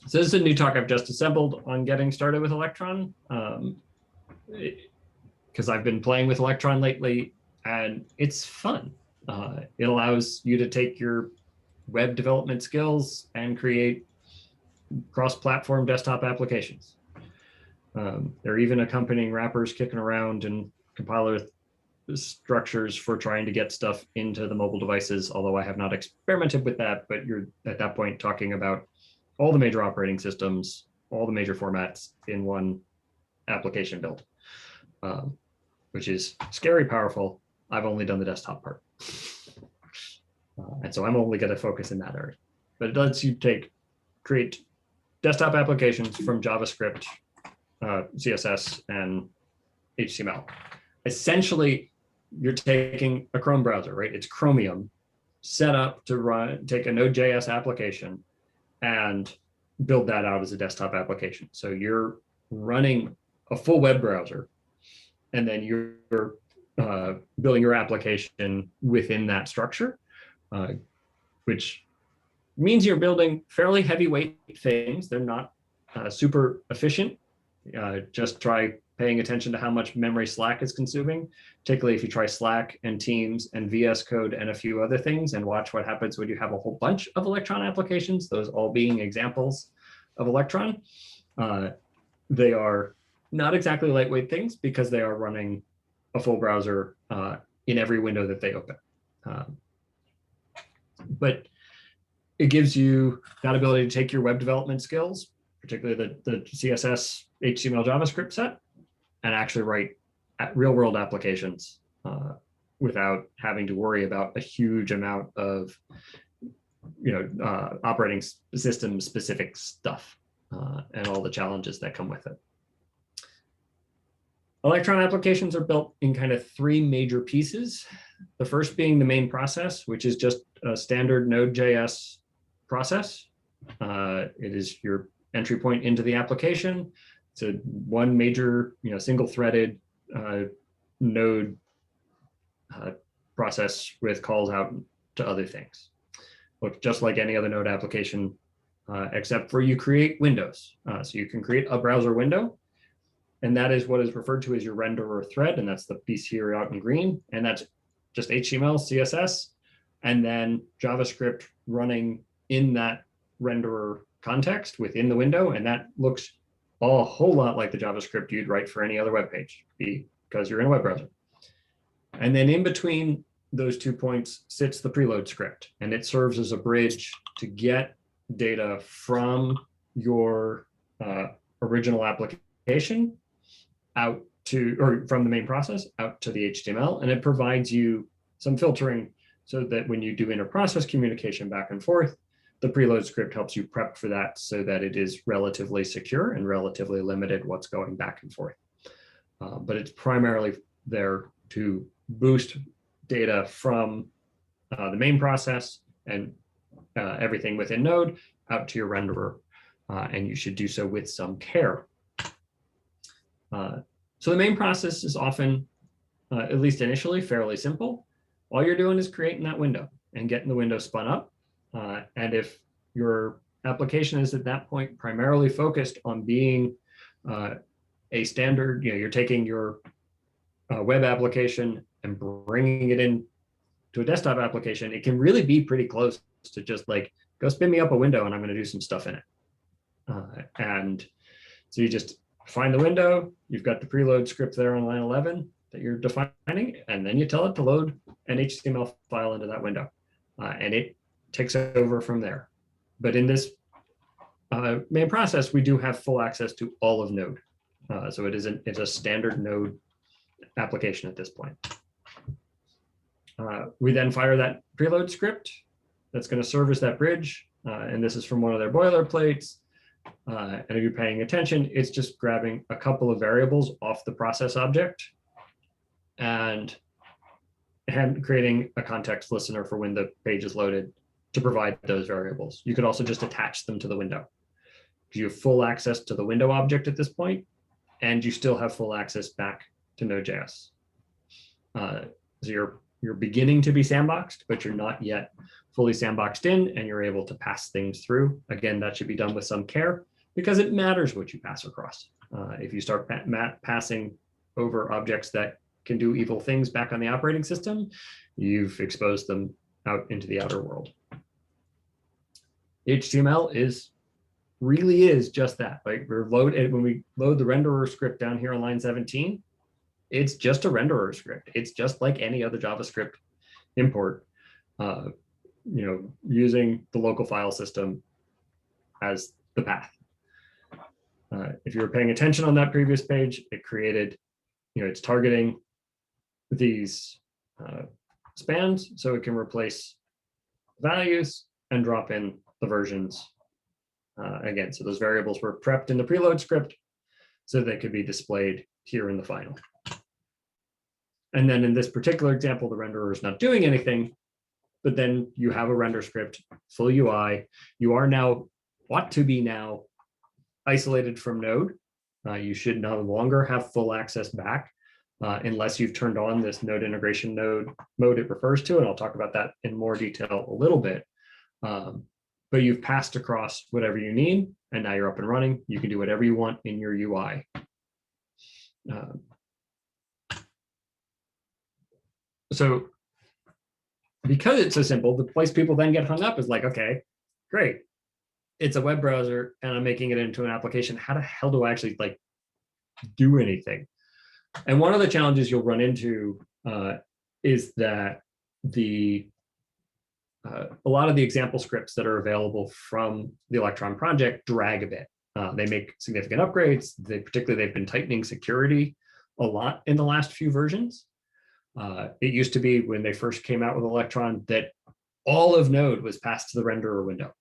So this is a new talk I've just assembled on getting started with Electron, because I've been playing with Electron lately, and it's fun. It allows you to take your web development skills and create cross-platform desktop applications. There are even accompanying wrappers kicking around and compiler structures for trying to get stuff into the mobile devices, although I have not experimented with that, but you're at that point talking about all the major operating systems, all the major formats in one application build, which is scary powerful. I've only done the desktop part. And so I'm only going to focus in that area. But it lets you create desktop applications from JavaScript, CSS, and HTML. Essentially, you're taking a Chrome browser, right? It's Chromium set up to take a Node.js application and build that out as a desktop application. So you're running a full web browser, and then you're building your application within that structure, which means you're building fairly heavyweight things. They're not super efficient. Just try paying attention to how much memory Slack is consuming, particularly if you try Slack and Teams and VS Code and a few other things, and watch what happens when you have a whole bunch of Electron applications, those all being examples of Electron. They are not exactly lightweight things because they are running a full browser in every window that they open. But it gives you that ability to take your web development skills, particularly the CSS, HTML, JavaScript set, and actually write real-world applications without having to worry about a huge amount of operating system specific stuff and all the challenges that come with it. Electron applications are built in kind of three major pieces. The first being the main process, which is just a standard Node.js process. It is your entry point into the application. It's a one major, single-threaded node process with calls out to other things. Looks just like any other node application, except for you create windows. So you can create a browser window, and that is what is referred to as your renderer thread, and that's the piece here out in green, and that's just HTML, CSS, and then JavaScript running in that renderer context within the window, and that looks a whole lot like the JavaScript you'd write for any other web page because you're in a web browser. And then in between those 2 points sits the preload script, and it serves as a bridge to get data from your original application out to, or from the main process out to the HTML, and it provides you some filtering so that when you do inter-process communication back and forth, the preload script helps you prep for that so that it is relatively secure and relatively limited what's going back and forth. But it's primarily there to boost data from the main process and everything within Node out to your renderer, and you should do so with some care. So the main process is often, at least initially, fairly simple. All you're doing is creating that window and getting the window spun up. And if your application is at that point primarily focused on being a standard, you're taking your web application and bringing it in to a desktop application, it can really be pretty close to just like, go spin me up a window and I'm going to do some stuff in it. And so you just find the window, you've got the preload script there on line 11 that you're defining, and then you tell it to load an HTML file into that window. And it takes over from there. But in this main process, we do have full access to all of Node. So it's a standard Node application at this point. We then fire that preload script that's going to serve as that bridge. And this is from one of their boilerplates. And if you're paying attention, it's just grabbing a couple of variables off the process object and creating a context listener for when the page is loaded to provide those variables. You could also just attach them to the window. You have full access to the window object at this point, and you still have full access back to Node.js. So you're you're beginning to be sandboxed, but you're not yet fully sandboxed in, and you're able to pass things through. Again, that should be done with some care because it matters what you pass across. If you start passing over objects that can do evil things back on the operating system, you've exposed them out into the outer world. HTML really is just that. Like when we load the renderer script down here on line 17, it's just a renderer script. It's just like any other JavaScript import, using the local file system as the path. If you were paying attention on that previous page, it created, it's targeting these spans so it can replace values and drop in the versions again. So those variables were prepped in the preload script so they could be displayed here in the final. And then in this particular example, the renderer is not doing anything, but then you have a render script, full UI. You are now, ought to be now isolated from Node. You should no longer have full access back unless you've turned on this node integration mode it refers to, and I'll talk about that in more detail a little bit. But you've passed across whatever you need, and now you're up and running. You can do whatever you want in your UI. So because it's so simple, the place people then get hung up is like, okay, great. It's a web browser and I'm making it into an application. How the hell do I actually like do anything? And one of the challenges you'll run into is that a lot of the example scripts that are available from the Electron project drag a bit. They make significant upgrades. Particularly, they've been tightening security a lot in the last few versions. It used to be when they first came out with Electron that all of Node was passed to the renderer window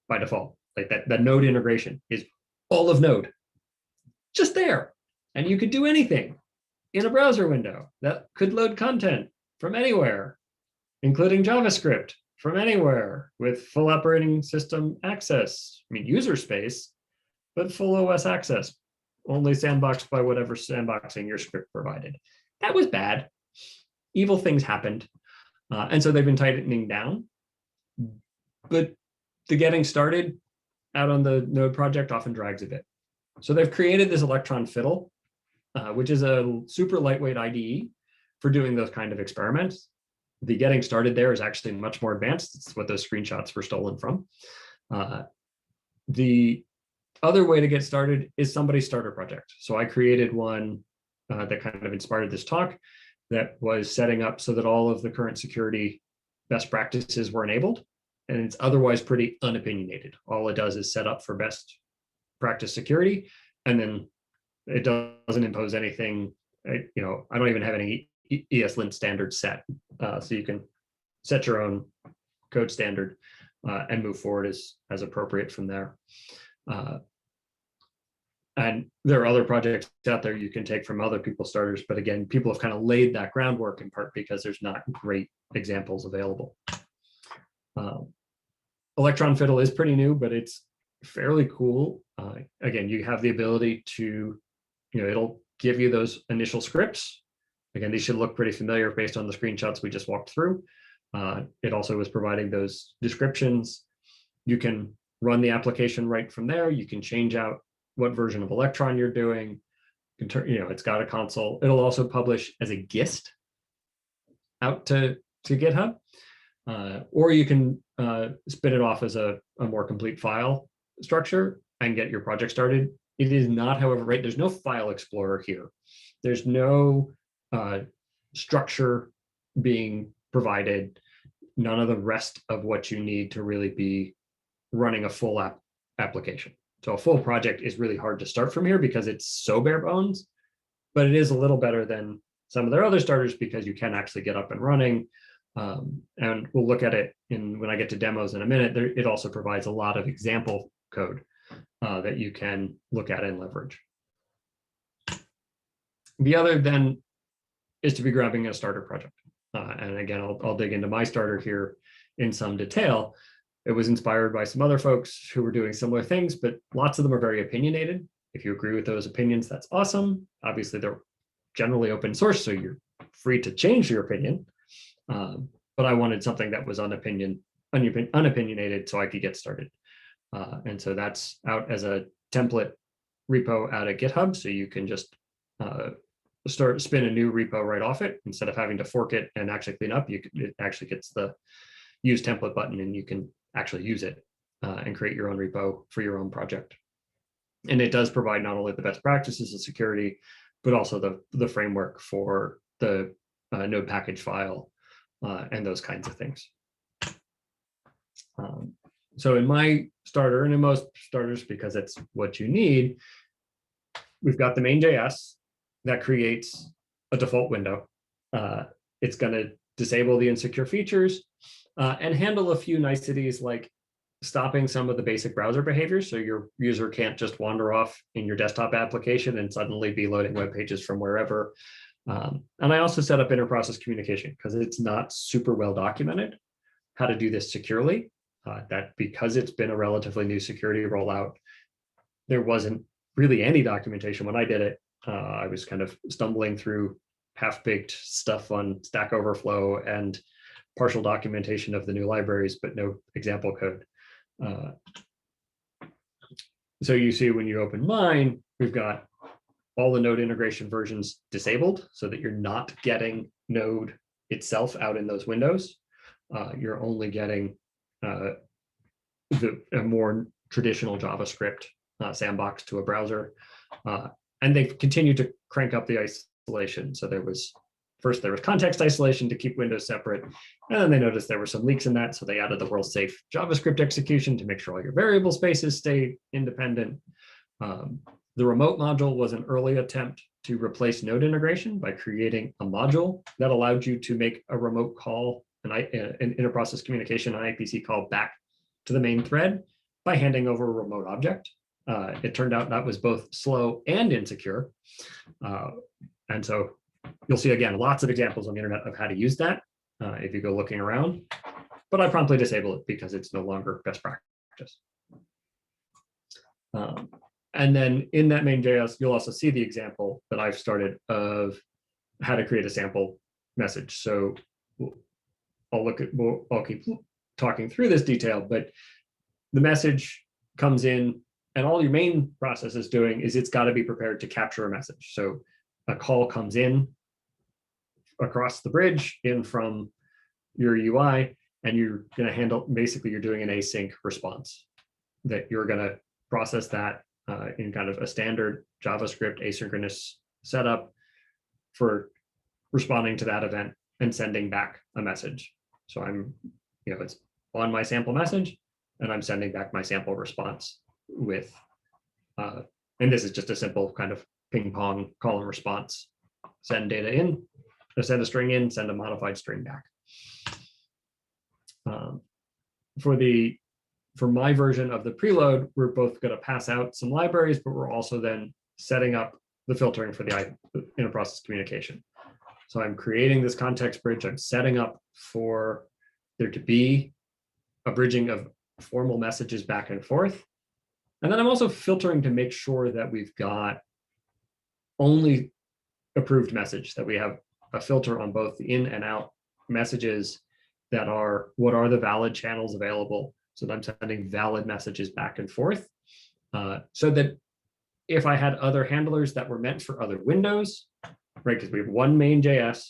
by default. Like that Node integration is all of Node, just there. And you could do anything in a browser window that could load content from anywhere, including JavaScript from anywhere with full operating system access. I mean, user space, but full OS access, only sandboxed by whatever sandboxing your script provided. That was bad. Evil things happened. And so they've been tightening down. But the getting started out on the Node project often drags a bit. So they've created this Electron Fiddle, which is a super lightweight IDE for doing those kind of experiments. The getting started there is actually much more advanced. It's what those screenshots were stolen from. The other way to get started is somebody's starter project. So I created one that kind of inspired this talk that was setting up so that all of the current security best practices were enabled. And it's otherwise pretty unopinionated. All it does is set up for best practice security, and then it doesn't impose anything. I don't even have any ESLint standards set, so you can set your own code standard and move forward as appropriate from there. And there are other projects out there you can take from other people's starters, but again, people have kind of laid that groundwork in part because there's not great examples available. Electron Fiddle is pretty new, but it's fairly cool. Again, you have the ability to, it'll give you those initial scripts. Again, these should look pretty familiar based on the screenshots we just walked through. It also is providing those descriptions. You can run the application right from there. You can change out what version of Electron you're doing. It's got a console. It'll also publish as a GIST out to GitHub, or you can spin it off as a more complete file structure and get your project started. It is not, however, right, there's no file explorer here. There's no structure being provided, none of the rest of what you need to really be running a full application. So a full project is really hard to start from here because it's so bare bones, but it is a little better than some of their other starters because you can actually get up and running. And we'll look at it when I get to demos in a minute. It also provides a lot of example code that you can look at and leverage. The other then is to be grabbing a starter project. And again, I'll dig into my starter here in some detail. It was inspired by some other folks who were doing similar things, but lots of them are very opinionated. If you agree with those opinions, that's awesome. Obviously, they're generally open source, so you're free to change your opinion. But I wanted something that was unopinionated so I could get started. And so that's out as a template repo out of GitHub. So you can just spin a new repo right off it instead of having to fork it and actually clean up. It actually gets the use template button and you can actually use it and create your own repo for your own project. And it does provide not only the best practices of security, but also the framework for the node package file and those kinds of things. So in my starter, and in most starters, because it's what you need, we've got the main.js that creates a default window. It's going to disable the insecure features and handle a few niceties like stopping some of the basic browser behaviors. So your user can't just wander off in your desktop application and suddenly be loading web pages from wherever. And I also set up inter-process communication because it's not super well documented how to do this securely. That because it's been a relatively new security rollout, there wasn't really any documentation when I did it. I was kind of stumbling through half-baked stuff on Stack Overflow and partial documentation of the new libraries, but no example code. So you see when you open mine, we've got all the node integration versions disabled so that you're not getting node itself out in those windows. You're only getting a more traditional JavaScript sandbox to a browser. And they've continued to crank up the isolation. So there was context isolation to keep windows separate. And then they noticed there were some leaks in that. So they added the world safe JavaScript execution to make sure all your variable spaces stay independent. The remote module was an early attempt to replace node integration by creating a module that allowed you to make a remote call, an inter-process communication, an IPC call back to the main thread by handing over a remote object. It turned out that was both slow and insecure. And so you'll see, again, lots of examples on the internet of how to use that if you go looking around. But I promptly disable it because it's no longer best practice. And then in that main.js, you'll also see the example that I've started of how to create a sample message. So I'll keep talking through this detail, but the message comes in and all your main process is doing is it's got to be prepared to capture a message. So a call comes in across the bridge in from your UI, and you're going to handle, basically you're doing an async response that you're going to process that in kind of a standard JavaScript asynchronous setup for responding to that event and sending back a message. So it's on my sample message and I'm sending back my sample response with, and this is just a simple kind of ping pong call and response, send data in, send a string in, send a modified string back. For my version of the preload, we're both going to pass out some libraries, but we're also then setting up the filtering for the inter-process communication. So I'm creating this context bridge. I'm setting up for there to be a bridging of formal messages back and forth. And then I'm also filtering to make sure that we've got only approved message, that we have a filter on both the in and out messages that are what are the valid channels available. So that I'm sending valid messages back and forth so that if I had other handlers that were meant for other windows, right, because we have one main.js,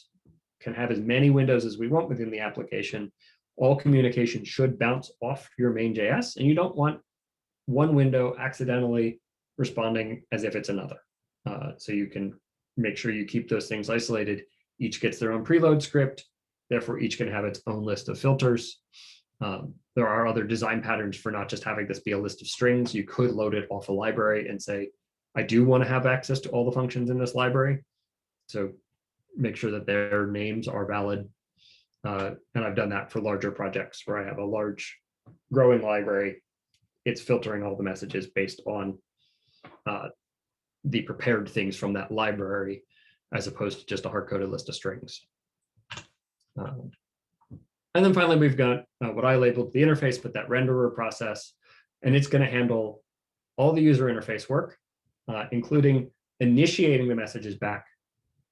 can have as many windows as we want within the application, all communication should bounce off your main.js, and you don't want one window accidentally responding as if it's another. So you can make sure you keep those things isolated. Each gets their own preload script, therefore each can have its own list of filters. There are other design patterns for not just having this be a list of strings. You could load it off a library and say, I do want to have access to all the functions in this library. So make sure that their names are valid. And I've done that for larger projects where I have a large growing library. It's filtering all the messages based on the prepared things from that library, as opposed to just a hard-coded list of strings. And then finally, we've got what I labeled the interface, but that renderer process, and it's going to handle all the user interface work, including initiating the messages back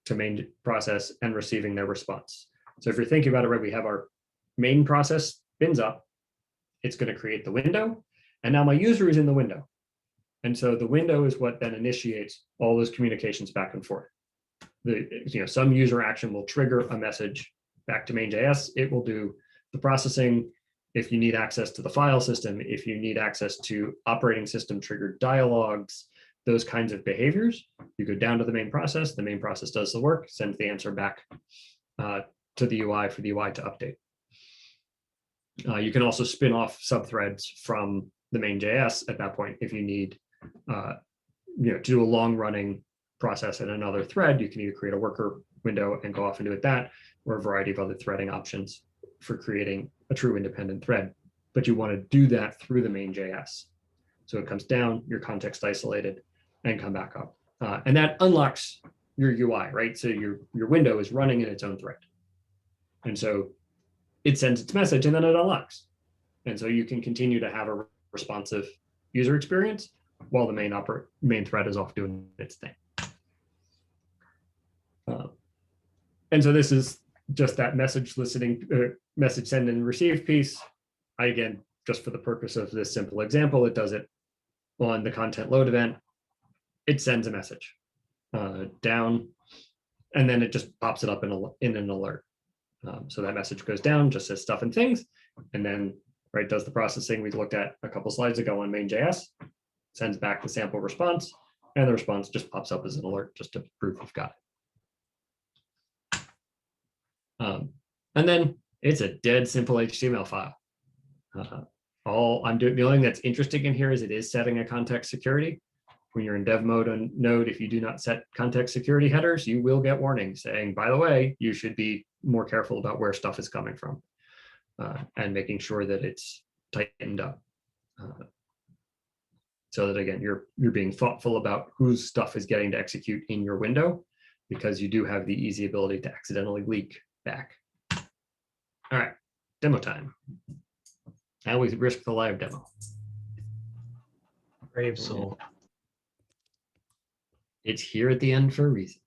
to main process and receiving their response. So if you're thinking about it, right, we have our main process spins up, it's going to create the window, and now my user is in the window. And so the window is what then initiates all those communications back and forth. Some user action will trigger a message back to main.js. It will do the processing. If you need access to the file system, if you need access to operating system triggered dialogues, those kinds of behaviors, you go down to the main process does the work, sends the answer back to the UI for the UI to update. You can also spin off subthreads from the main.js at that point. If you need to do a long running process in another thread, you can either create a worker window and go off and do it that, or a variety of other threading options for creating a true independent thread. But you want to do that through the main.js. So it comes down, you're context isolated, and come back up. And that unlocks your UI, right? So your window is running in its own thread. And so it sends its message and then it unlocks. And so you can continue to have a responsive user experience while the main thread is off doing its thing. And so this is just that message listening, message send and receive piece. Again, just for the purpose of this simple example, it does it on the content load event. It sends a message down, and then it just pops it up in an alert. So that message goes down, just says stuff and things, and then does the processing we looked at a couple slides ago on main.js, sends back the sample response, and the response just pops up as an alert just to prove we've got it. And then it's a dead simple HTML file. All I'm doing, the only thing that's interesting in here is it is setting a context security. When you're in dev mode on Node, if you do not set context security headers, you will get warnings saying, by the way, you should be more careful about where stuff is coming from and making sure that it's tightened up. So that, again, you're being thoughtful about whose stuff is getting to execute in your window, because you do have the easy ability to accidentally leak back. All right, demo time. Now we risk the live demo. Brave soul. It's here at the end for a reason.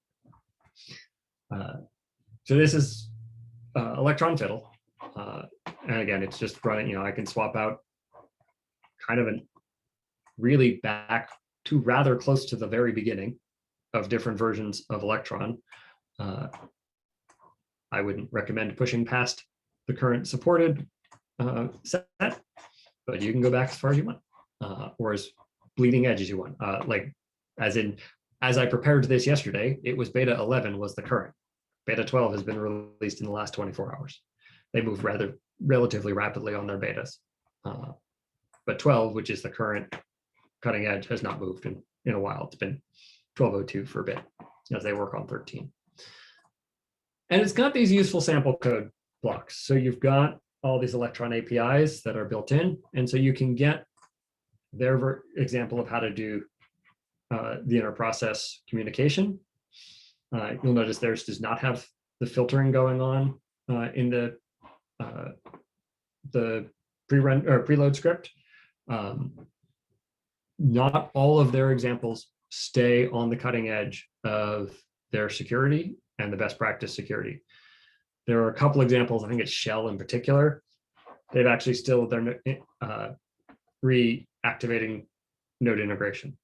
So this is Electron Fiddle. And again, it's just running, I can swap out kind of really back to rather close to the very beginning of different versions of Electron. I wouldn't recommend pushing past the current supported set, but you can go back as far as you want, or as bleeding edge as you want. As I prepared this yesterday, it was beta 11 was the current. Beta 12 has been released in the last 24 hours. They moved relatively rapidly on their betas. But 12, which is the current cutting edge, has not moved in a while. It's been 12.02 for a bit as they work on 13. And it's got these useful sample code blocks. So you've got all these Electron APIs that are built in. And so you can get their example of how to do the inter-process communication. You'll notice theirs does not have the filtering going on in the pre-run or preload script. Not all of their examples stay on the cutting edge of their security and the best practice security. There are a couple examples, I think it's Shell in particular. They've actually still, they're reactivating node integration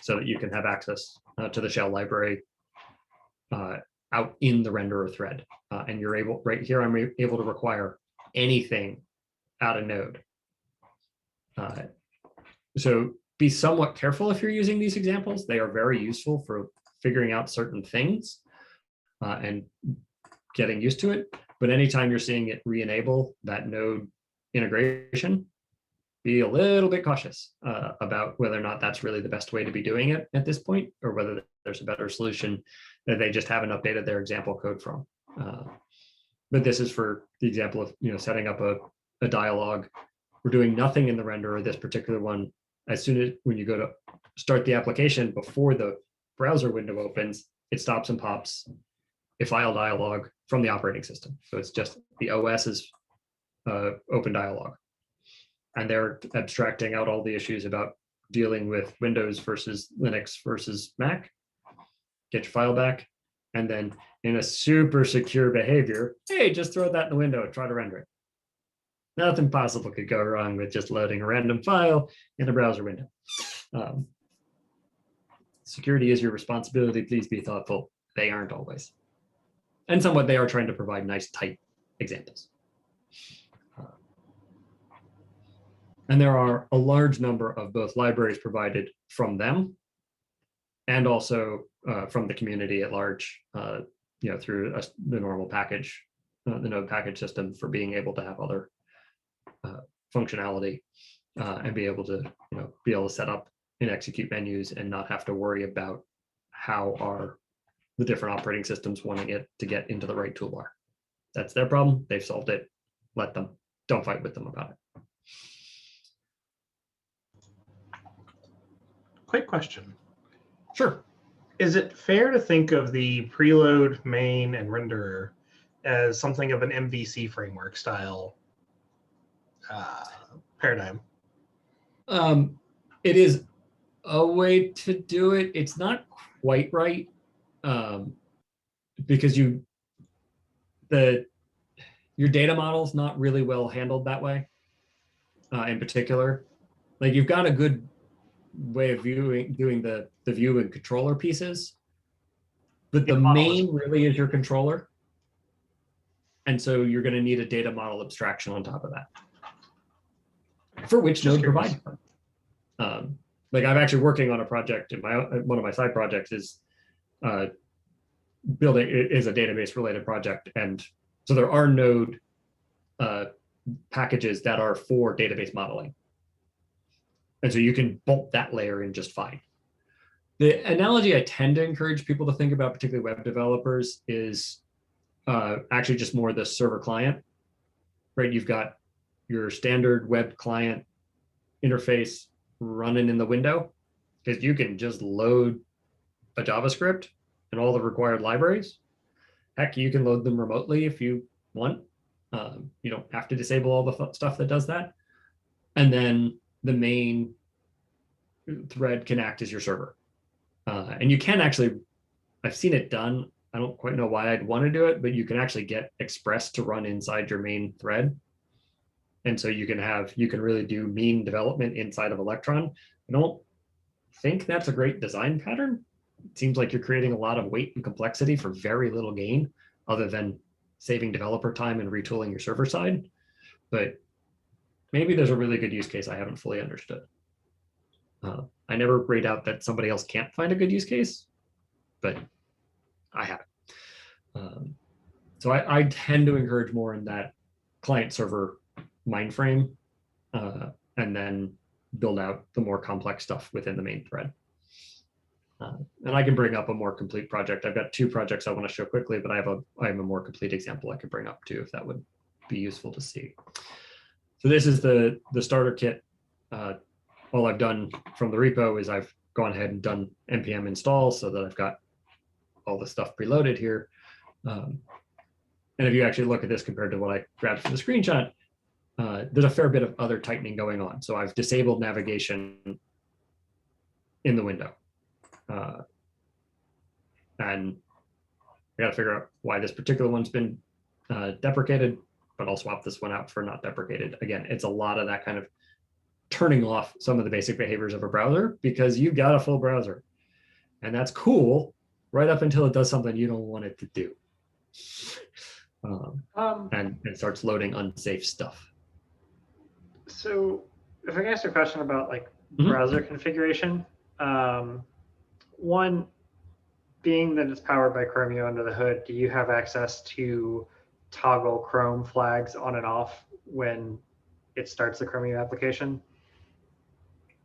so that you can have access to the Shell library out in the renderer thread. And you're able, right here, I'm able to require anything out of node. So be somewhat careful if you're using these examples. They are very useful for figuring out certain things and getting used to it. But anytime you're seeing it re-enable that node integration, be a little bit cautious about whether or not that's really the best way to be doing it at this point, or whether there's a better solution that they just haven't updated their example code from. But this is for the example of setting up a dialogue. We're doing nothing in the renderer, this particular one. As soon as when you go to start the application, before the browser window opens, it stops and pops a file dialog from the operating system. So it's just the OS's open dialog. And they're abstracting out all the issues about dealing with Windows versus Linux versus Mac. Get your file back. And then in a super secure behavior, hey, just throw that in the window and try to render it. Nothing possible could go wrong with just loading a random file in a browser window. Security is your responsibility. Please be thoughtful. They aren't always. And somewhat they are trying to provide nice, tight examples. And there are a large number of both libraries provided from them and also from the community at large, through the normal package, the node package system for being able to have other functionality and be able to set up and execute menus and not have to worry about how are the different operating systems wanting it to get into the right toolbar. That's their problem. They've solved it. Let them. Don't fight with them about it. Quick question. Sure. Is it fair to think of the preload, main, and renderer as something of an MVC framework style paradigm? It is a way to do it. It's not quite right because your data model is not really well handled that way. In particular, like you've got a good way of doing the view and controller pieces, but the main really is your controller, and so you're going to need a data model abstraction on top of that, for which Node provides them. Like I'm actually working on a project in one of my side projects is building is a database related project, and so there are Node packages that are for database modeling. And so you can bolt that layer in just fine. The analogy I tend to encourage people to think about, particularly web developers, is actually just more the server client, right? You've got your standard web client interface running in the window, because you can just load a JavaScript and all the required libraries. Heck, you can load them remotely if you want. You don't have to disable all the stuff that does that. And then the main thread can act as your server. And you can actually, I've seen it done. I don't quite know why I'd want to do it, but you can actually get Express to run inside your main thread. And so you can really do mean development inside of Electron. I don't think that's a great design pattern. It seems like you're creating a lot of weight and complexity for very little gain, other than saving developer time and retooling your server side. But maybe there's a really good use case I haven't fully understood. I never rate out that somebody else can't find a good use case, but I haven't. So I tend to encourage more in that client server mind frame, and then build out the more complex stuff within the main thread. And I can bring up a more complete project. I've got 2 projects I want to show quickly, but I have a more complete example I could bring up too, if that would be useful to see. So this is the starter kit. All I've done from the repo is I've gone ahead and done npm install so that I've got all the stuff preloaded here. And if you actually look at this compared to what I grabbed for the screenshot, there's a fair bit of other tightening going on. So I've disabled navigation in the window. And I got to figure out why this particular one's been deprecated, but I'll swap this one out for not deprecated. Again, it's a lot of that kind of turning off some of the basic behaviors of a browser, because you've got a full browser. And that's cool right up until it does something you don't want it to do. And it starts loading unsafe stuff. So if I can ask a question about like browser configuration, one, being that it's powered by Chromium under the hood, do you have access to toggle Chrome flags on and off when it starts the Chromium application?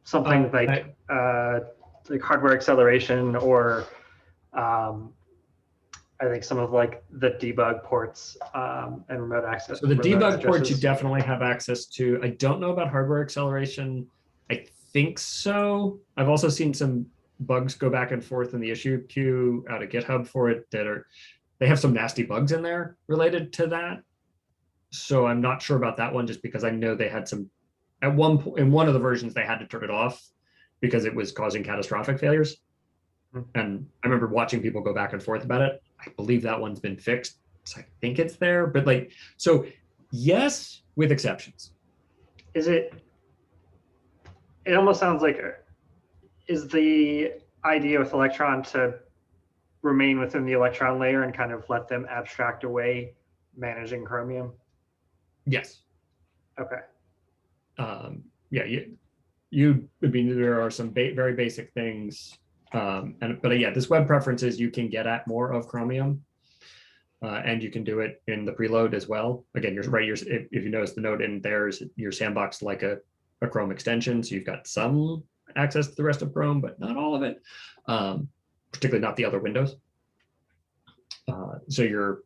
Something like hardware acceleration, or I think some of like the debug ports and remote access. So the debug ports you definitely have access to. I don't know about hardware acceleration. I think so. I've also seen some bugs go back and forth in the issue queue out of GitHub for it they have some nasty bugs in there related to that. So I'm not sure about that one, just because I know they had some, at one point in one of the versions, they had to turn it off because it was causing catastrophic failures. And I remember watching people go back and forth about it. I believe that one's been fixed. So I think it's there, but like, so yes, with exceptions. Is it? It almost sounds like, is the idea with Electron to remain within the Electron layer and kind of let them abstract away managing Chromium? Yes. Okay. Yeah, I mean, there are some very basic things. But yeah, this web preferences, you can get at more of Chromium. And you can do it in the preload as well. Again, you're right. If you notice the node in there is your sandbox like a Chrome extension. So you've got some access to the rest of Chrome, but not all of it, particularly not the other windows. So you're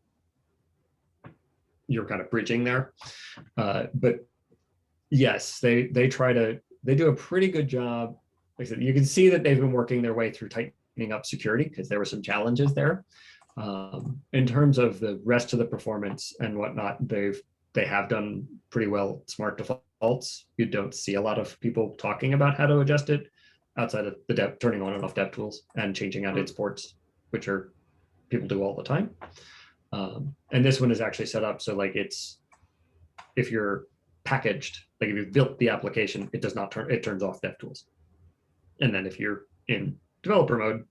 kind of bridging there. But yes, they do a pretty good job. Like I said, you can see that they've been working their way through tightening up security because there were some challenges there. In terms of the rest of the performance and whatnot, they have done pretty well. Smart defaults. You don't see a lot of people talking about how to adjust it outside of the turning on and off dev tools and changing out its ports, which are people do all the time. And this one is actually set up so like if you're packaged, like if you've built the application, it does not turn, it turns off dev tools. And then if you're in developer mode,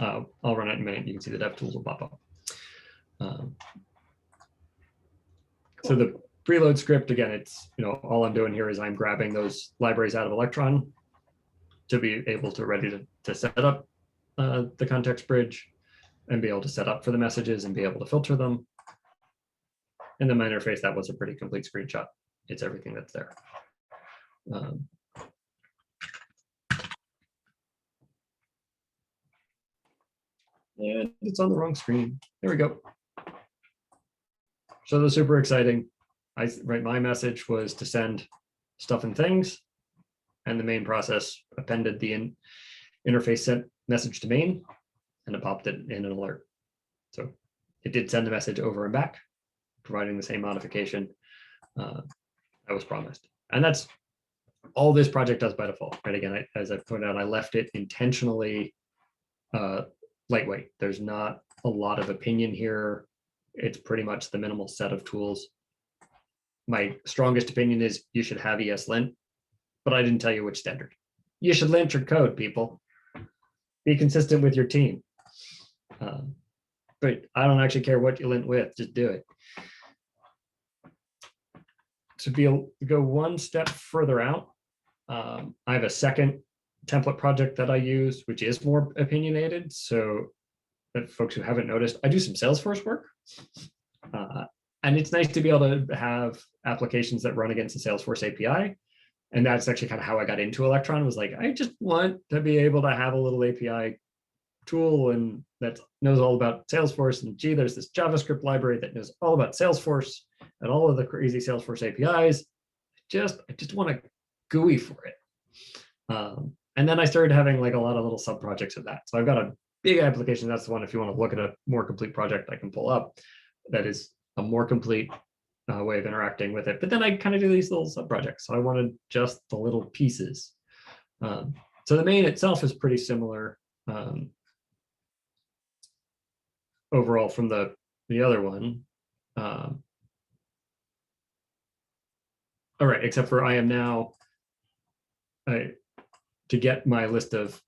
I'll run it in a minute. You can see the dev tools will pop up. So the preload script, again, it's, all I'm doing here is I'm grabbing those libraries out of Electron to be able to ready to set up the context bridge and be able to set up for the messages and be able to filter them. And then my interface, that was a pretty complete screenshot. It's everything that's there. And it's on the wrong screen. There we go. So that's super exciting. My message was to send stuff and things, and the main process appended the interface sent message to main, and it popped it in an alert. So it did send the message over and back, providing the same modification that was promised. And that's all this project does by default. Right? Again, as I pointed out, I left it intentionally lightweight. There's not a lot of opinion here. It's pretty much the minimal set of tools. My strongest opinion is you should have ESLint, but I didn't tell you which standard. You should lint your code, people. Be consistent with your team. But I don't actually care what you lint with, just do it. To go one step further out, I have a second template project that I use, which is more opinionated. So folks who haven't noticed, I do some Salesforce work. And it's nice to be able to have applications that run against the Salesforce API. And that's actually kind of how I got into Electron, was like, I just want to be able to have a little API tool and that knows all about Salesforce. And gee, there's this JavaScript library that knows all about Salesforce and all of the crazy Salesforce APIs. I just want a GUI for it. And then I started having like a lot of little sub projects of that. So I've got a big application. That's the one, if you want to look at a more complete project, I can pull up. That is a more complete way of interacting with it. But then I kind of do these little sub projects. So I wanted just the little pieces. So the main itself is pretty similar overall from the other one. All right, except for I am now, to get my list of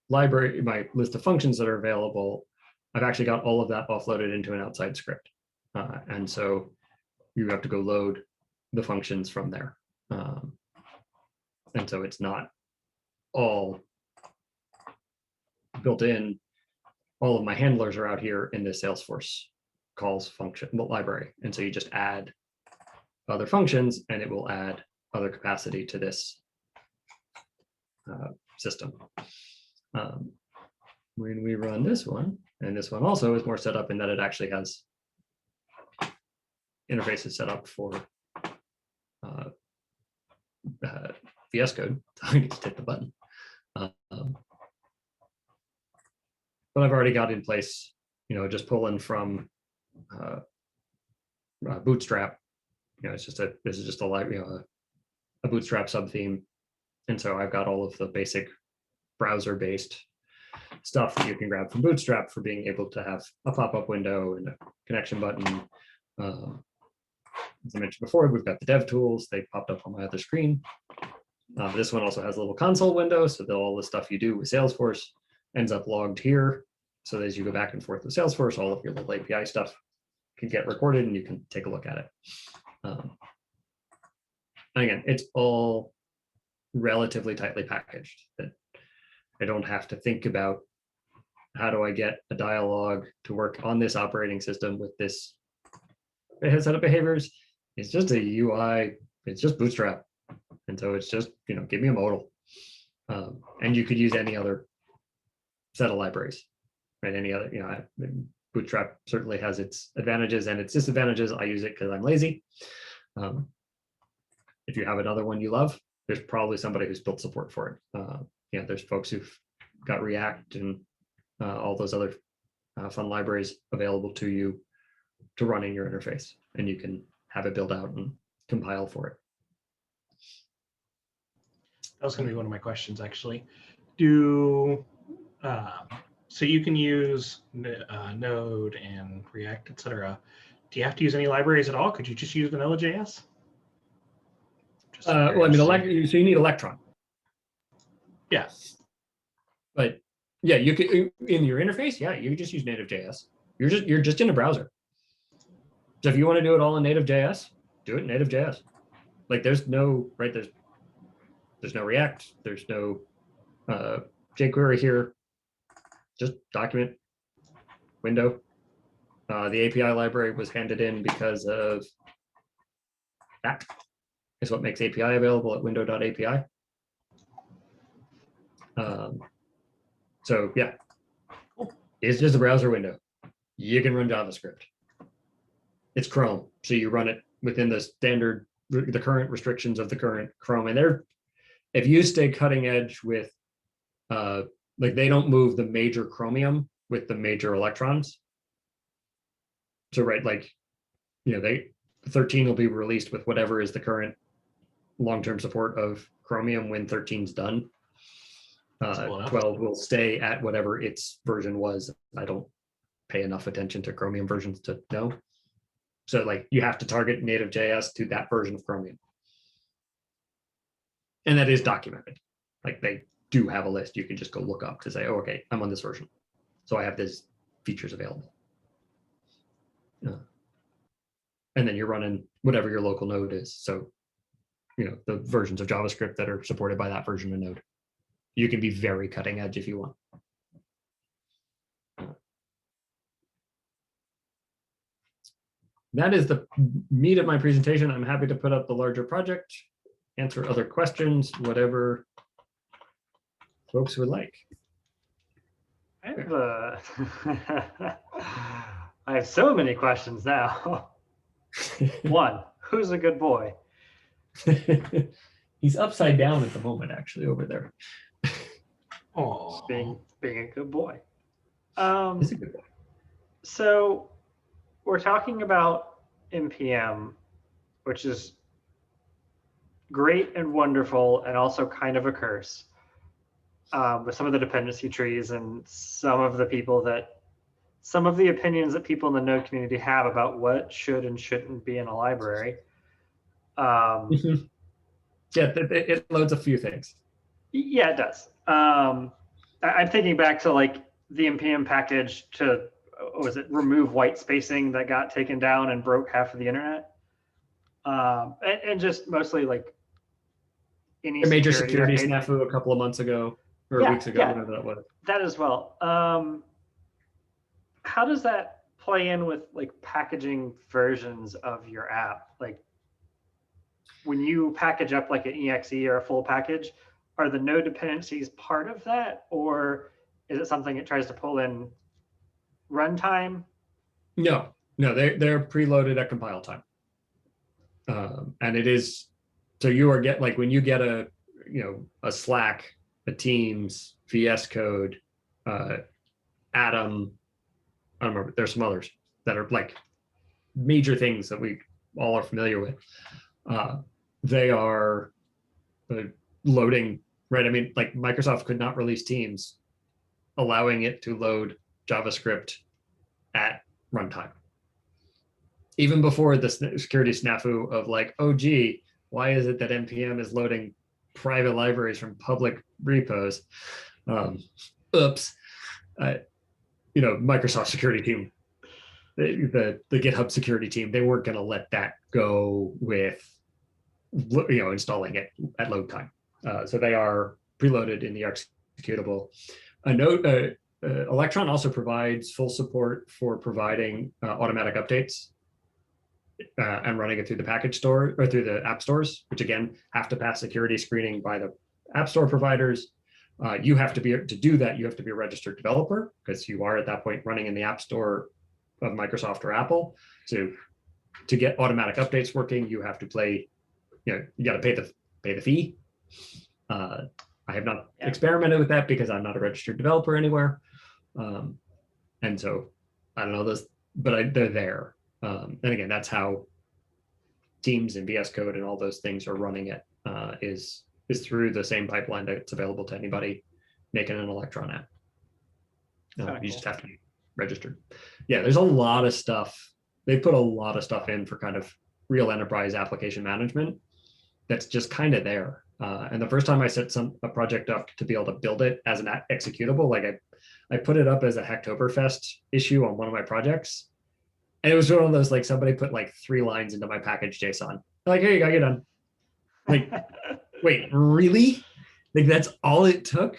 functions that are available, I've actually got all of that offloaded into an outside script. And so you have to go load the functions from there. And so it's not all built in. All of my handlers are out here in the Salesforce calls function library. And so you just add other functions and it will add other capacity to this system. When we run this one, and this one also is more set up in that it actually has interfaces set up for VS Code. I can just hit the button. But I've already got in place, just pulling from Bootstrap. This is just a Bootstrap subtheme. And so I've got all of the basic browser-based stuff that you can grab from Bootstrap for being able to have a pop-up window and a connection button. As I mentioned before, we've got the dev tools. They popped up on my other screen. This one also has a little console window, so that all the stuff you do with Salesforce ends up logged here. So as you go back and forth with Salesforce, all of your little API stuff can get recorded and you can take a look at it. And again, it's all relatively tightly packaged, that I don't have to think about how do I get a dialogue to work on this operating system with this set of behaviors. It's just a UI, it's just Bootstrap. And so it's just, give me a modal. And you could use any other set of libraries, right? Any other, Bootstrap certainly has its advantages and its disadvantages. I use it because I'm lazy. If you have another one you love, there's probably somebody who's built support for it. There's folks who've got React and all those other fun libraries available to you to run in your interface, and you can have it build out and compile for it. That was going to be one of my questions, actually. So you can use Node and React, etc. Do you have to use any libraries at all? Could you just use Vanilla.js? So you need Electron. Yes. But yeah, you could in your interface. Yeah, you just use native.js. You're just in a browser. So if you want to do it all in native.js, do it in native.js. Like there's no React. There's no jQuery here. Just document window. The API library was handed in because of that. Is what makes API available at window.api. So yeah, it's just a browser window. You can run JavaScript. It's Chrome, so you run it within the current restrictions of the current Chrome. And if you stay cutting edge with, they don't move the major Chromium with the major Electrons. So 13 will be released with whatever is the current long-term support of Chromium when 13's done. 12 will stay at whatever its version was. I don't pay enough attention to Chromium versions to know. So you have to target native.js to that version of Chromium. And that is documented. They do have a list you can just go look up to say, oh, okay, I'm on this version. So I have these features available. And then you're running whatever your local node is. So, the versions of JavaScript that are supported by that version of Node. You can be very cutting edge if you want. That is the meat of my presentation. I'm happy to put up the larger project, answer other questions, whatever folks would like. I have so many questions now. One, who's a good boy? He's upside down at the moment, actually, over there. Oh, Being a good boy. He's a good boy. So we're talking about NPM, which is great and wonderful and also kind of a curse, with some of the dependency trees and some of the opinions that people in the Node community have about what should and shouldn't be in a library. Yeah, it loads a few things. Yeah, it does. I'm thinking back to the NPM package to, remove white spacing that got taken down and broke half of the internet. And just mostly any major security snafu a couple of months ago or weeks ago, whatever that was. That as well. How does that play in with packaging versions of your app? When you package up an exe or a full package, are the node dependencies part of that, or is it something it tries to pull in runtime? No, they're preloaded at compile time. And it is, so you are when you get a Slack, a Teams, VS Code, Atom, I don't remember, there's some others that are major things that we all are familiar with. They are loading, right? I mean, Microsoft could not release Teams allowing it to load JavaScript at runtime. Even before the security snafu of like, oh, gee, why is it that NPM is loading private libraries from public repos? Oops. Microsoft security team, the GitHub security team, they weren't going to let that go with, installing it at load time. So they are preloaded in the executable. Electron also provides full support for providing automatic updates and running it through the package store or through the app stores, which again have to pass security screening by the app store providers. You have to be to do that. You have to be a registered developer because you are at that point running in the app store of Microsoft or Apple. So to get automatic updates working, you have to you got to pay the fee. I have not experimented with that because I'm not a registered developer anywhere. And so I don't know this, but they're there. And again, that's how Teams and VS Code and all those things are running it, is through the same pipeline that's available to anybody making an Electron app. You just have to be registered. Yeah, there's a lot of stuff. They put a lot of stuff in for kind of real enterprise application management that's just kind of there. And the first time I set a project up to be able to build it as an executable, like I put it up as a Hacktoberfest issue on one of my projects. And it was one of those, like somebody put like 3 lines into my package JSON. Like, here you go, you're done. Like, wait, really? Like that's all it took?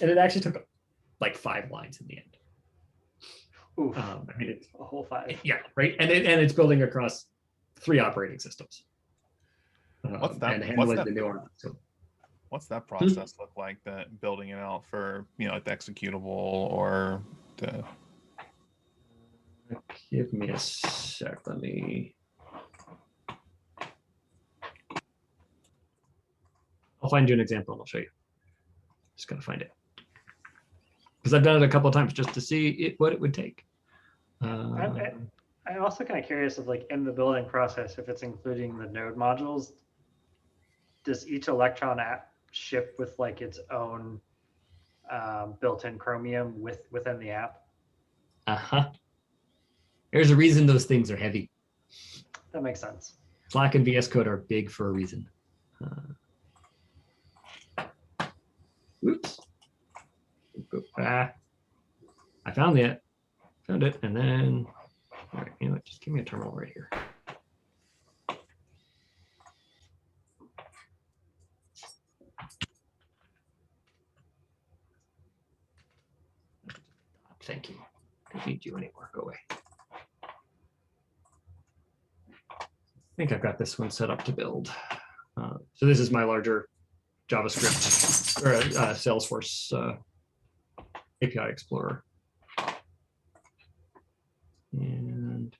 And it actually took like 5 lines in the end. Oof, I mean, it's a whole 5. Yeah, right. And it's building across 3 operating systems. What's that? And handling the new one. So, what's that process look like? That building it out for like the executable or the. Give me a sec. Let me. I'll find you an example and I'll show you. Just gotta find it because I've done it a couple of times just to see what it would take. I'm also kind of curious of like in the building process, if it's including the node modules, does each Electron app ship with like its own built-in Chromium within the app? There's a reason those things are heavy. That makes sense. Slack and VS Code are big for a reason. Oops. I found it, and then, all right, you know what, just give me a terminal right here. Thank you. Don't need you anymore, go away. I think I've got this one set up to build. So this is my larger JavaScript or Salesforce API Explorer. And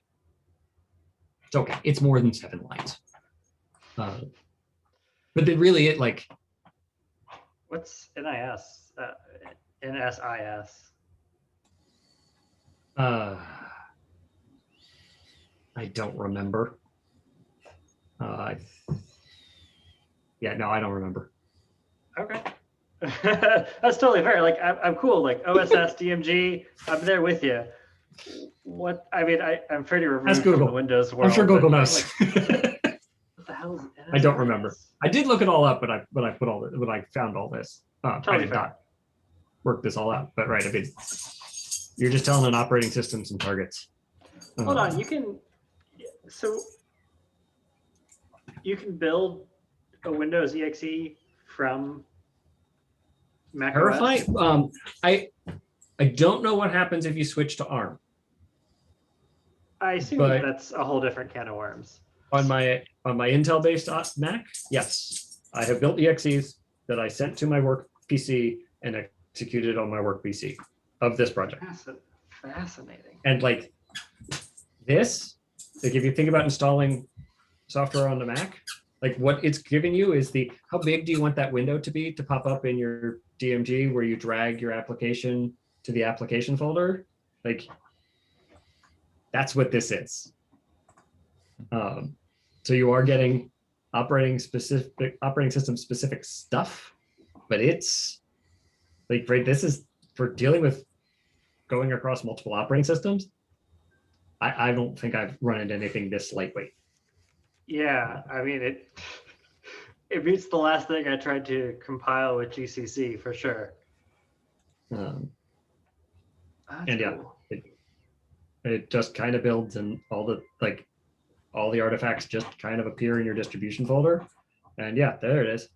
it's okay. It's more than 7 lines. But then really it like. What's NIS? NSIS? I don't remember. Yeah, no, I don't remember. Okay. That's totally fair. Like I'm cool. Like OSS, DMG, I'm there with you. What I mean, I'm pretty removed from the Windows world. I'm sure Google knows. Like, what the hell is NSIS? I don't remember. I did look it all up, but I put all when I found all this. Totally I did not work this all out. But right, I mean, you're just telling an operating system some targets. Hold on, you can build a Windows exe from Mac Verify. OS? I don't know what happens if you switch to ARM. I assume that's a whole different can of worms. On my Intel-based Mac, yes, I have built exes that I sent to my work PC and executed on my work PC of this project. Fascinating. And like this, like if you think about installing software on the Mac, like what it's giving you is how big do you want that window to be to pop up in your DMG where you drag your application to the application folder? Like that's what this is. So you are getting operating system specific stuff, but it's like, right, this is for dealing with going across multiple operating systems, I don't think I've run into anything this lightweight. Yeah, I mean it beats the last thing I tried to compile with GCC for sure. Um, That's and yeah, cool. it just kind of builds, and all the artifacts just kind of appear in your distribution folder. And yeah, there it is.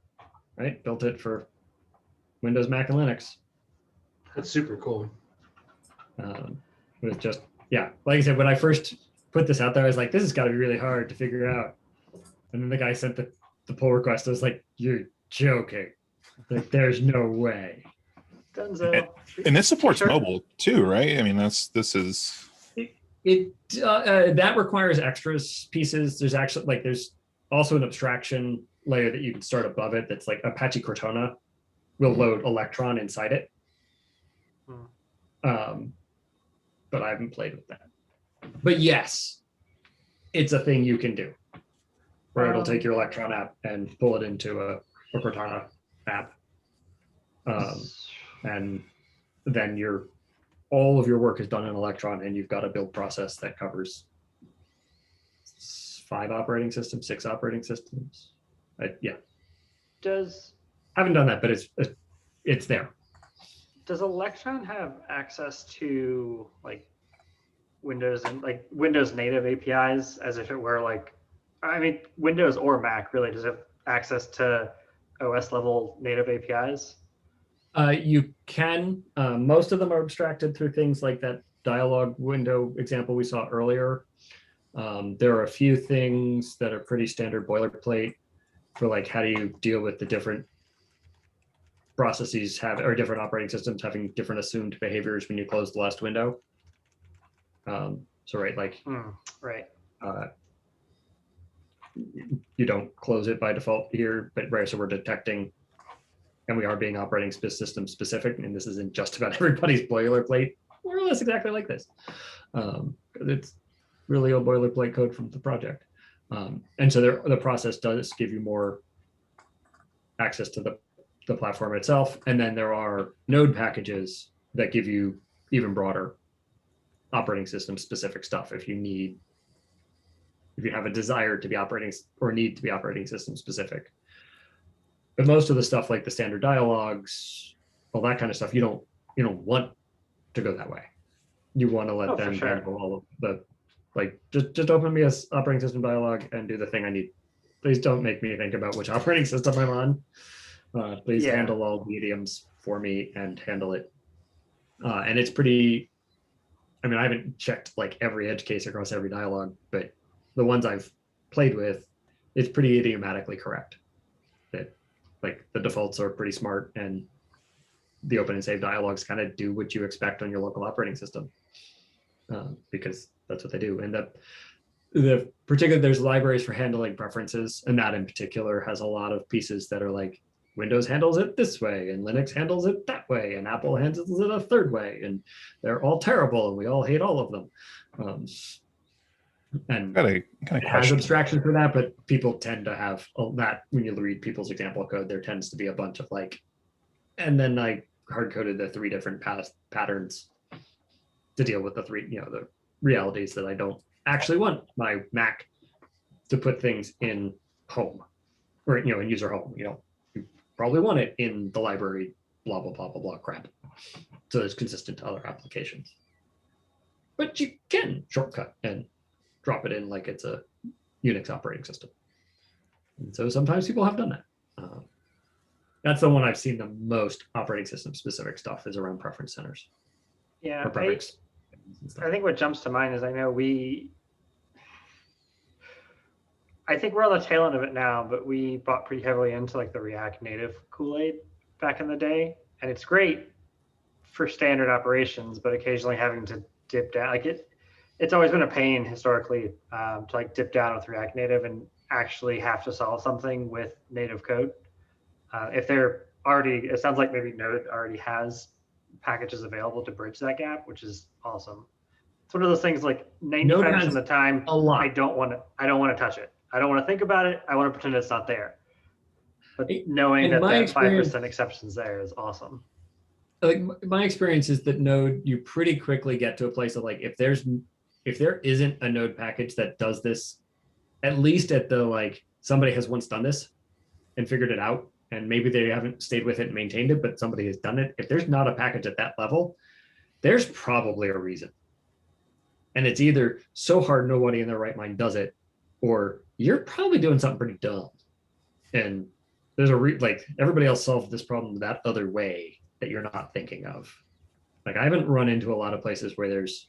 Right, built it for Windows, Mac, and Linux. That's super cool. With just, yeah, like I said, when I first put this out there, I was like, this has got to be really hard to figure out. And then the guy sent the pull request. I was like, you're joking. Like, there's no way. Dunzo. And this supports Sure. mobile too, right? I mean, this is That requires extras pieces. There's also an abstraction layer that you can start above it. That's like Apache Cortana will load Electron inside it. But I haven't played with that. But yes, it's a thing you can do, where it'll take your Electron app and pull it into a Cortana app, and then all of your work is done in Electron, and you've got a build process that covers 5 operating systems, 6 operating systems. Yeah, Does haven't done that, but it's there. Does Electron have access to like Windows and like Windows native APIs as if it were like, I mean, Windows or Mac really, does it have access to OS level native APIs? You can. Most of them are abstracted through things like that dialog window example we saw earlier. There are a few things that are pretty standard boilerplate for like, how do you deal with the different processes or different operating systems having different assumed behaviors when you close the last window. So right, like right. You don't close it by default here, but right, so we're detecting, and we are being operating system specific, and this isn't just about everybody's boilerplate, more or less exactly like this. It's really old boilerplate code from the project. And so the process does give you more access to the platform itself. And then there are node packages that give you even broader operating system specific stuff if you have a desire to be operating or need to be operating system specific. But most of the stuff like the standard dialogues, all that kind of stuff, you don't want to go that way. You want to let them handle all of the, like, just open me as operating system dialog and do the thing I need. Please don't make me think about which operating system I'm on. Please handle all mediums for me and handle it. And it's pretty, I mean, I haven't checked like every edge case across every dialogue, but the ones I've played with, it's pretty idiomatically correct. That like the defaults are pretty smart, and the open and save dialogues kind of do what you expect on your local operating system, because that's what they do. And there's libraries for handling preferences, and that in particular has a lot of pieces that are like, Windows handles it this way, and Linux handles it that way, and Apple handles it a third way, and they're all terrible, and we all hate all of them. And it has abstraction for that, but people tend to have that. When you read people's example code, there tends to be a bunch of like, and then I hard-coded the 3 different patterns to deal with the realities that I don't actually want my Mac to put things in home, or in user home. You probably want it in the library, blah blah blah blah blah crap, so it's consistent to other applications. But you can shortcut and drop it in like it's a Unix operating system. And so sometimes people have done that. That's the one I've seen the most operating system specific stuff is around preference centers. Yeah, I think what jumps to mind is I think we're on the tail end of it now, but we bought pretty heavily into like the React Native Kool-Aid back in the day. And it's great for standard operations, but occasionally having to dip down, like it's always been a pain historically to like dip down with React Native and actually have to solve something with native code. If they're already, it sounds like maybe Node already has packages available to bridge that gap, which is awesome. It's one of those things like 95% of the time, I don't want to touch it. I don't want to think about it. I want to pretend it's not there. But knowing that 5% exception's there is awesome. like my experience is that Node, you pretty quickly get to a place of like, if there isn't a Node package that does this, at least at the like, somebody has once done this and figured it out, and maybe they haven't stayed with it and maintained it, but somebody has done it. If there's not a package at that level, there's probably a reason. And it's either so hard nobody in their right mind does it, or you're probably doing something pretty dumb. And there's like everybody else solved this problem that other way that you're not thinking of. Like I haven't run into a lot of places where there's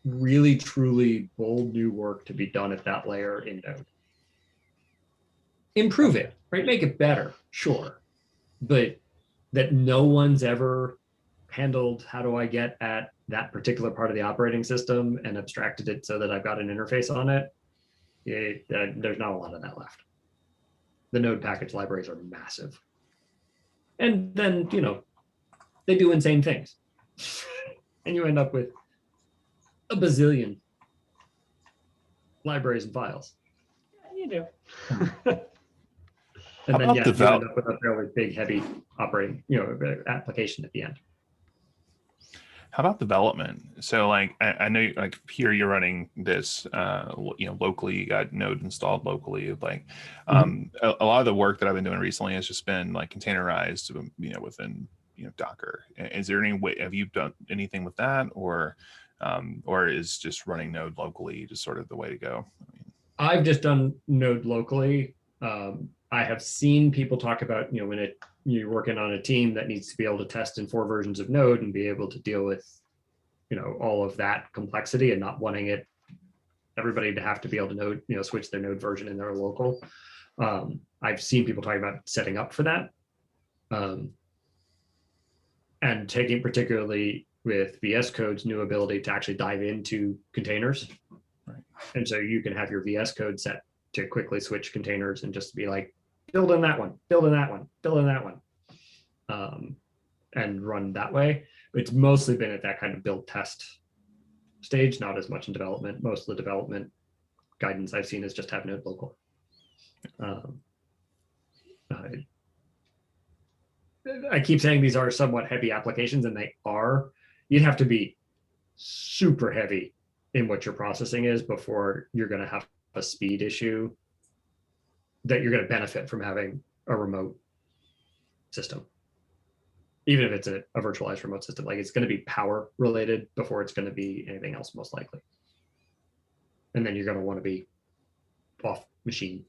really truly bold new work to be done at that layer in Node. Improve it, right? Make it better, sure. But that no one's ever handled how do I get at that particular part of the operating system and abstracted it so that I've got an interface on it, there's not a lot of that left. The Node package libraries are massive. And then, you know, they do insane things. And you end up with a bazillion libraries and files. You do. And then about yeah, you end up with a fairly big, heavy operating, you know, application at the end. How about development? So like, I know like here you're running this, you know, locally, you got Node installed locally. Like a lot of the work that I've been doing recently has just been like containerized, you know, within, you know, Docker. Is there any way, have you done anything with that, or is just running Node locally just sort of the way to go? I've just done Node locally. I have seen people talk about, you know, when you're working on a team that needs to be able to test in 4 versions of Node and be able to deal with, you know, all of that complexity and not wanting everybody to have to be able to Node, you know, switch their Node version in their local. I've seen people talking about setting up for that. And taking particularly with VS Code's new ability to actually dive into containers. Right. And so you can have your VS Code set to quickly switch containers and just be like, build in that one, build in that one, build in that one, and run that way. It's mostly been at that kind of build test stage, not as much in development. Most of the development guidance I've seen is just have Node local. I keep saying these are somewhat heavy applications, and they are. You'd have to be super heavy in what your processing is before you're going to have a speed issue that you're going to benefit from having a remote system. Even if it's a virtualized remote system, like it's going to be power related before it's going to be anything else, most likely. And then you're going to want to be off machine.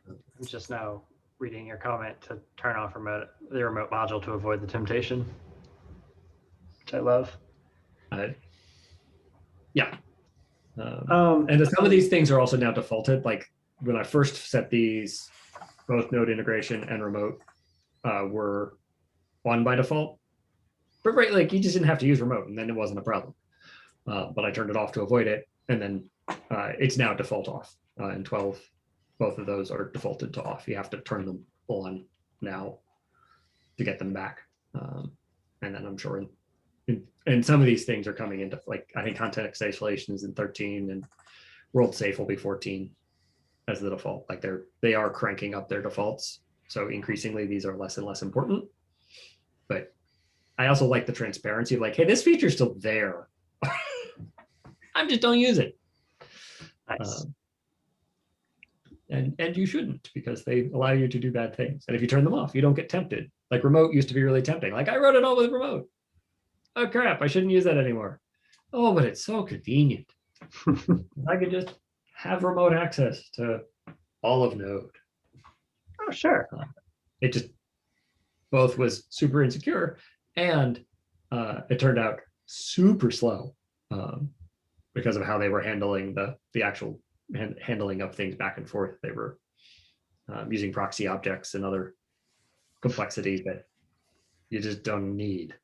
I'm just now reading your comment to turn off the remote module to avoid the temptation, which I love. Yeah. And some of these things are also now defaulted. Like when I first set these, both Node integration and remote were on by default. But right, like you just didn't have to use remote, and then it wasn't a problem. But I turned it off to avoid it, and then it's now default off. In 12, both of those are defaulted to off. You have to turn them on now to get them back. And then I'm sure and some of these things are coming into, like, I think context isolation is in 13 and world safe will be 14 as the default. Like they are cranking up their defaults. So increasingly these are less and less important. But I also like the transparency of like, hey, this feature is still there. I just don't use it. Nice. And you shouldn't, because they allow you to do bad things. And if you turn them off, you don't get tempted. Like remote used to be really tempting. Like I wrote it all with remote. Oh crap, I shouldn't use that anymore. Oh, but it's so convenient. I could just have remote access to all of Node. Oh, sure. It just both was super insecure and it turned out super slow because of how they were handling the actual handling of things back and forth. They were using proxy objects and other complexities that you just don't need.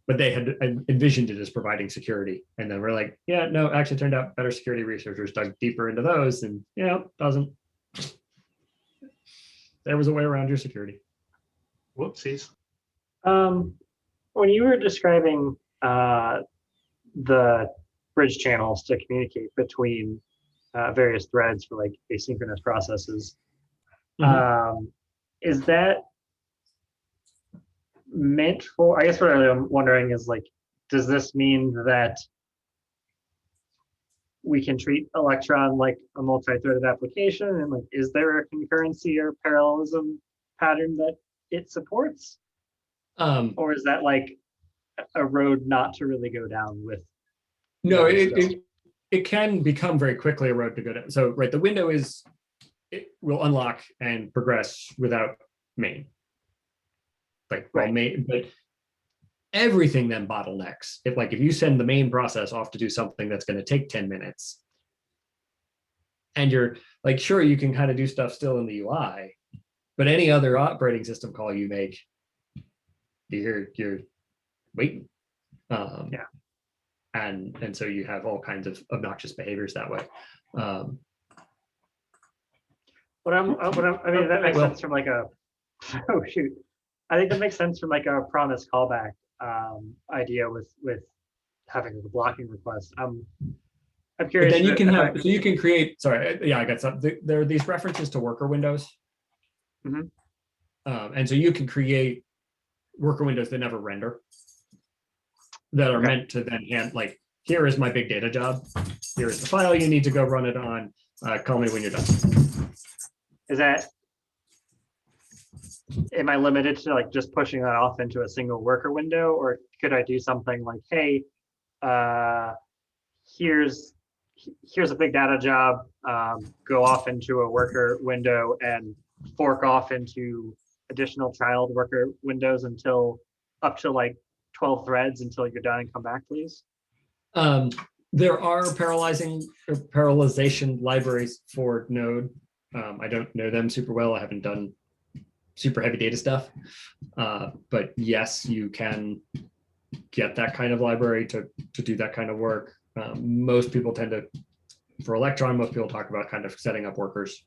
But they had envisioned it as providing security. And then we're like, yeah, no, actually turned out better security researchers dug deeper into those and doesn't. There was a way around your security. Whoopsies. When you were describing the bridge channels to communicate between various threads for like asynchronous processes, is that meant for? I guess what I'm wondering is like, does this mean that we can treat Electron like a multi-threaded application? And like, is there a concurrency or parallelism pattern that it supports? Or is that like a road not to really go down with? No, node it, stuff? it can become very quickly a road to go down. So, right, the window is, it will unlock and progress without main. Like, well, Right. main, but everything then bottlenecks. If you send the main process off to do something that's going to take 10 minutes, and you're like, sure, you can kind of do stuff still in the UI, but any other operating system call you make, you're waiting. Yeah. And so you have all kinds of obnoxious behaviors that way. I mean, that makes Well- sense from like a, oh shoot. I think that makes sense from like a promise callback idea with having the blocking request. I'm But curious. then you if can I- have, so you can create, sorry, yeah, I got some, there are these references to worker windows. Mhm. And so you can create worker windows that never render, that are Okay. meant to then hand, like, here is my big data job. Here is the file you need to go run it on. Call me when you're done. Is that, am I limited to like just pushing that off into a single worker window, or could I do something like, hey, here's a big data job, go off into a worker window and fork off into additional child worker windows until up to like 12 threads until you're done and come back, please? There are parallelization libraries for Node. I don't know them super well. I haven't done super heavy data stuff. But yes, you can get that kind of library to do that kind of work. Most people tend to, for Electron, most people talk about kind of setting up workers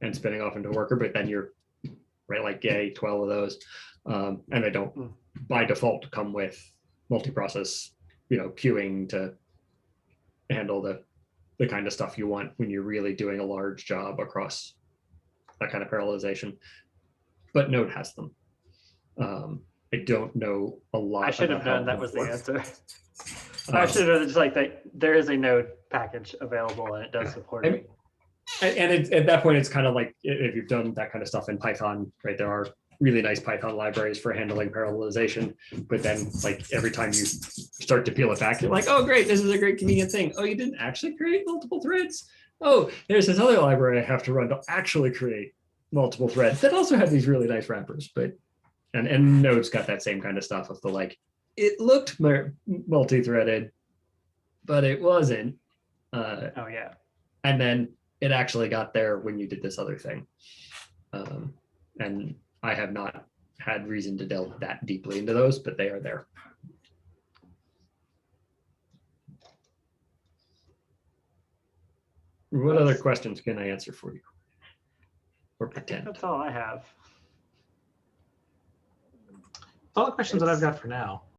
and spinning off into a worker, but then you're right, like, yay, 12 of those. And they don't by default come with multi-process, queuing to handle the kind of stuff you want when you're really doing a large job across that kind of parallelization. But Node has them. I don't know a lot. I should have about how known that those was the work. answer. I should have just like that. There is a Node package available and it does support I it. mean, and at that point, it's kind of like if you've done that kind of stuff in Python, right? There are really nice Python libraries for handling parallelization, but then like every time you start to peel it back, you're like, oh, great, this is a great convenient thing. Oh, you didn't actually create multiple threads. Oh, there's this other library I have to run to actually create multiple threads that also have these really nice wrappers. But and Node's got that same kind of stuff of the like, it looked multi-threaded, but it wasn't. Oh yeah. And then it actually got there when you did this other thing. And I have not had reason to delve that deeply into those, but they are there. What other questions can I answer for you? Or I think pretend? that's all I have. That's all the questions that I've got for now.